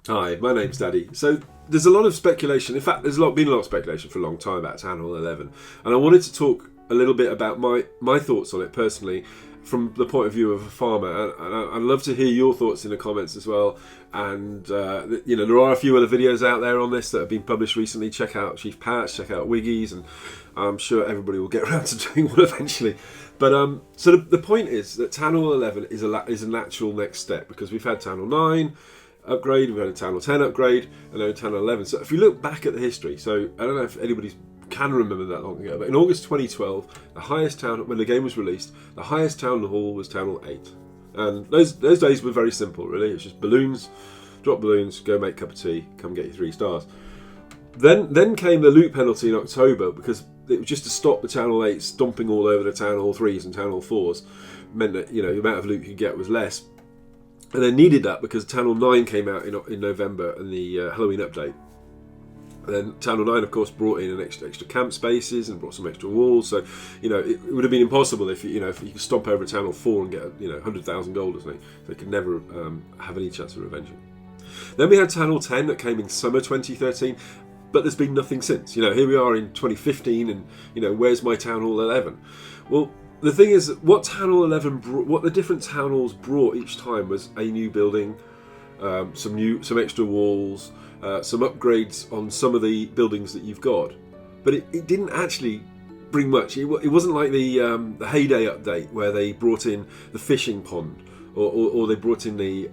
Hi, my name's Daddy. So there's a lot of speculation. In fact, there's been a lot of speculation for a long time about Town Hall 11, and I wanted to talk a little bit about my thoughts on it personally, from the point of view of a farmer. And I'd love to hear your thoughts in the comments as well. And there are a few other videos out there on this that have been published recently. Check out Chief Patch, check out Wiggy's, and I'm sure everybody will get around to doing one eventually. But so the point is that Town Hall 11 is a natural next step, because we've had Town Hall 9 upgrade, we've had a Town Hall 10 upgrade, and now Town Hall 11. So if you look back at the history, so I don't know if anybody can remember that long ago, but in August 2012, the highest town, when the game was released, the highest Town Hall was Town Hall 8. And those days were very simple, really. It's just balloons, drop balloons, go make a cup of tea, come get your 3 stars. Then came the loot penalty in October, because it was just to stop the Town Hall 8s dumping all over the Town Hall 3s and Town Hall 4s, meant that, the amount of loot you could get was less. And they needed that because Town Hall 9 came out in November and the Halloween update. And then Town Hall 9, of course, brought in an extra camp spaces and brought some extra walls. So, it would have been impossible if you could stomp over Town Hall 4 and get 100,000 gold or something. They could never have any chance of revenging. Then we had Town Hall 10 that came in summer 2013, but there's been nothing since. Here we are in 2015, and where's my Town Hall 11? Well, the thing is, what Town Hall 11 brought, what the different Town Halls brought each time was a new building, some extra walls, some upgrades on some of the buildings that you've got. But it didn't actually bring much. It wasn't like the Heyday update where they brought in the fishing pond, or they brought in the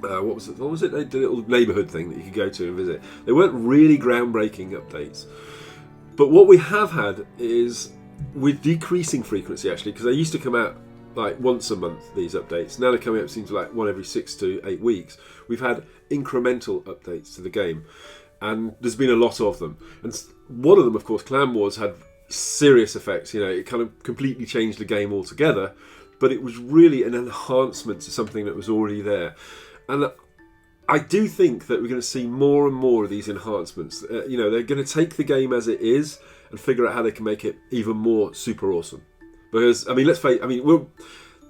what was it? They did a little neighbourhood thing that you could go to and visit. They weren't really groundbreaking updates. But what we have had is, with decreasing frequency, actually, because they used to come out like once a month, these updates. Now they're coming up, seems like one every 6 to 8 weeks. We've had incremental updates to the game, and there's been a lot of them. And one of them, of course, Clan Wars, had serious effects. It kind of completely changed the game altogether, but it was really an enhancement to something that was already there. And I do think that we're going to see more and more of these enhancements. They're going to take the game as it is and figure out how they can make it even more super awesome. Because, let's face it,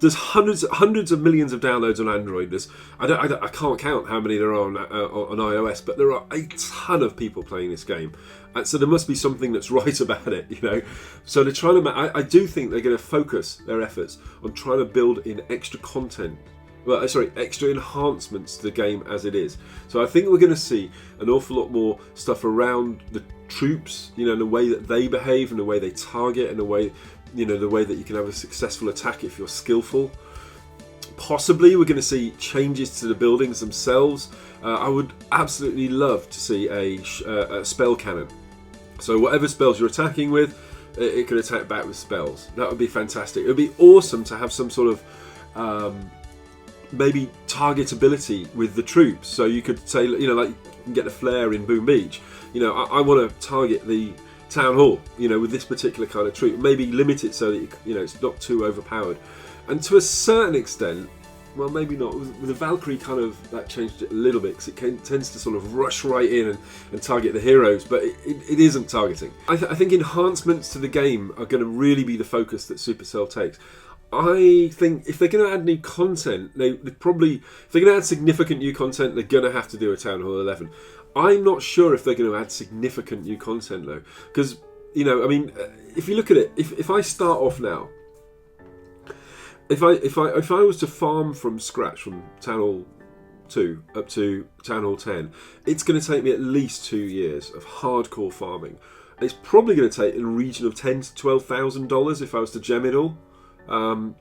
there's hundreds of millions of downloads on Android. I can't count how many there are on iOS, but there are a ton of people playing this game. And so there must be something that's right about it, So they're trying to. I do think they're going to focus their efforts on trying to build in extra content. Extra enhancements to the game as it is. So I think we're going to see an awful lot more stuff around the troops, the way that they behave and the way they target and the way that you can have a successful attack if you're skillful. Possibly we're going to see changes to the buildings themselves. I would absolutely love to see a spell cannon. So whatever spells you're attacking with, it could attack back with spells. That would be fantastic. It would be awesome to have some sort of maybe targetability with the troops, so you could say, like you can get the flare in Boom Beach. I want to target the Town Hall, with this particular kind of troop. Maybe limit it so that it's not too overpowered. And to a certain extent, well, maybe not. With the Valkyrie, kind of that changed it a little bit, because it tends to sort of rush right in and target the heroes, but it isn't targeting. I think enhancements to the game are going to really be the focus that Supercell takes. I think if they're going to add new content, they probably, if they're going to add significant new content, they're going to have to do a Town Hall 11. I'm not sure if they're going to add significant new content though, because if you look at it, if I start off now, if I was to farm from scratch from Town Hall 2 up to Town Hall 10, it's going to take me at least 2 years of hardcore farming. It's probably going to take in the region of $10,000 to $12,000 if I was to gem it all. And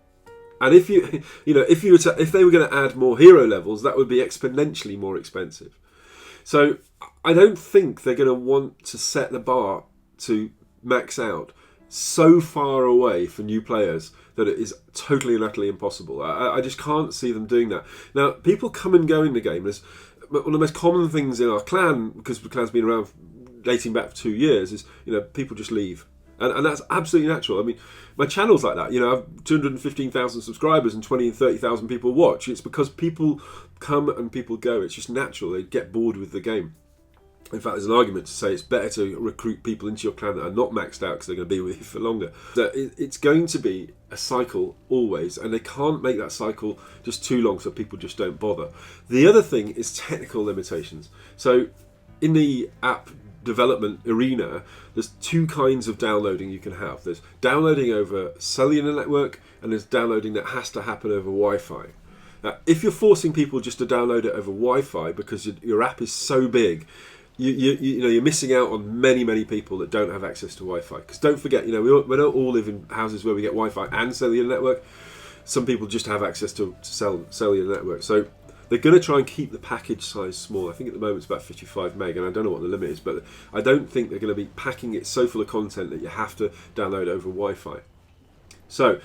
if they were going to add more hero levels, that would be exponentially more expensive. So I don't think they're going to want to set the bar to max out so far away for new players that it is totally and utterly impossible. I just can't see them doing that. Now, people come and go in the game. There's one of the most common things in our clan, because the clan's been around dating back for 2 years, is people just leave. And that's absolutely natural. My channel's like that. I have 215,000 subscribers and 20 and 30,000 people watch. It's because people come and people go. It's just natural. They get bored with the game. In fact, there's an argument to say it's better to recruit people into your clan that are not maxed out because they're going to be with you for longer. So it's going to be a cycle always, and they can't make that cycle just too long so people just don't bother. The other thing is technical limitations. So in the app development arena, there's two kinds of downloading you can have. There's downloading over cellular network, and there's downloading that has to happen over Wi-Fi. Now, if you're forcing people just to download it over Wi-Fi because your app is so big, you're missing out on many people that don't have access to Wi-Fi. Because don't forget, we don't all live in houses where we get Wi-Fi and cellular network. Some people just have access to cellular network. So they're going to try and keep the package size small. I think at the moment it's about 55 meg, and I don't know what the limit is, but I don't think they're going to be packing it so full of content that you have to download over Wi-Fi. So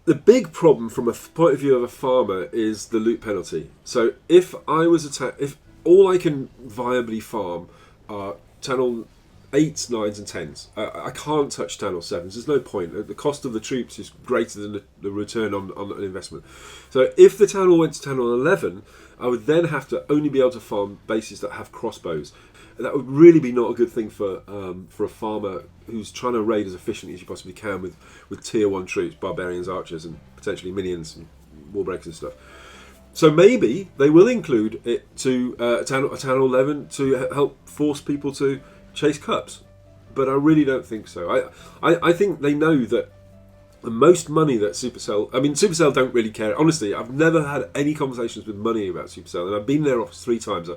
the big problem from a point of view of a farmer is the loot penalty. So if I was if all I can viably farm are channel 8s, 9s and 10s. I can't touch channel 7s. There's no point. The cost of the troops is greater than the return on an investment. So if the channel went to channel 11, I would then have to only be able to farm bases that have crossbows. And that would really be not a good thing for a farmer who's trying to raid as efficiently as you possibly can with tier 1 troops, barbarians, archers and potentially minions and wall breakers and stuff. So maybe they will include it to channel 11 to help force people to chase cups, but I really don't think so. I think they know that the most money that Supercell don't really care. Honestly, I've never had any conversations with money about Supercell, and I've been their office 3 times.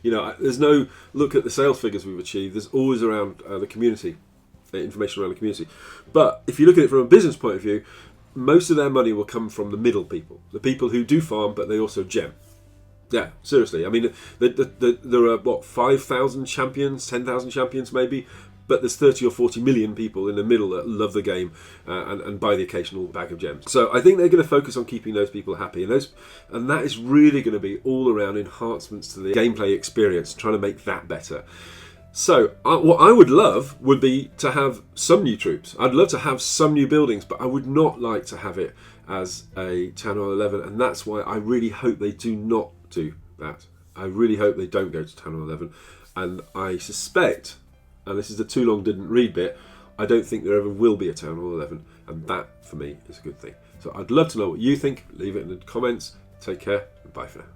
There's no look at the sales figures we've achieved. There's always around the community, information around the community. But if you look at it from a business point of view, most of their money will come from the middle people, the people who do farm, but they also gem. Yeah, seriously. I mean, there are, 5,000 champions, 10,000 champions maybe, but there's 30 or 40 million people in the middle that love the game and buy the occasional bag of gems. So I think they're going to focus on keeping those people happy, and that is really going to be all around enhancements to the gameplay experience, trying to make that better. So what I would love would be to have some new troops. I'd love to have some new buildings, but I would not like to have it as a channel 11, and that's why I really hope they do not do that. I really hope they don't go to channel 11, and I suspect, and this is the too long didn't read bit, I don't think there ever will be a channel 11, and that for me is a good thing. So I'd love to know what you think. Leave it in the comments. Take care, and bye for now.